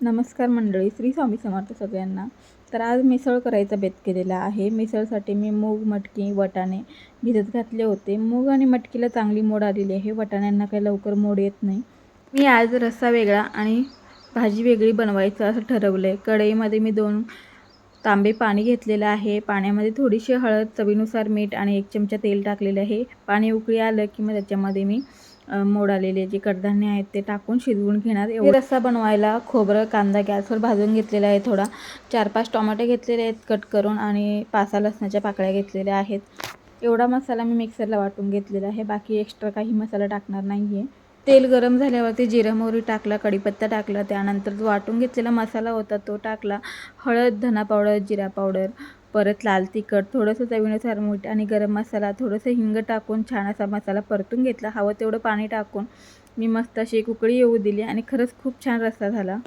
नमस्कार मंडळी, श्री स्वामी समर्थ सगळ्यांना. तर आज मिसळ करायचा बेत केलेला आहे. मिसळसाठी मी मूग, मटकी, वाटाणे भिजत घातले होते. मूग आणि मटकीला चांगली मोड आलेली आहे. वाटाण्यांना काही लवकर मोड येत नाही. मी आज रस्सा वेगळा आणि भाजी वेगळी बनवायचं असं ठरवलं आहे. कढईमध्ये मी 2 तांबे पाणी घेतलेलं आहे. पाण्यामध्ये थोडीशी हळद, चवीनुसार मीठ आणि 1 चमचा तेल टाकलेलं आहे. पाणी उकळी आलं की मग त्याच्यामध्ये मी मोड आलेले जे कडधान्य आहेत ते टाकून शिजवून घेणार. हे रस्सा बनवायला खोबरं, कांदा गॅसवर भाजून घेतलेला आहे. थोडा 4-5 टोमॅटो घेतलेले आहेत कट करून आणि 5-6 लसणाच्या पाकळ्या घेतलेल्या आहेत. एवढा मसाला मी मिक्सरला वाटून घेतलेला आहे. बाकी एक्स्ट्रा काही मसाला टाकणार नाही आहे. तेल गरम झाल्यावरती जिरं मोहरी टाकला, कढीपत्ता टाकला, त्यानंतर जो वाटून घेतलेला मसाला होता तो टाकला. हळद, धना पावडर, जिरा पावडर, परत लाल तिखट, थोडंसं चवीनुसार मीठ आणि गरम मसाला, थोडंसं हिंग टाकून छान असा मसाला परतून घेतला. हवं तेवढं पाणी टाकून मी मस्त अशी एक उकळी येऊ दिली आणि खरंच खूप छान रस्सा झाला.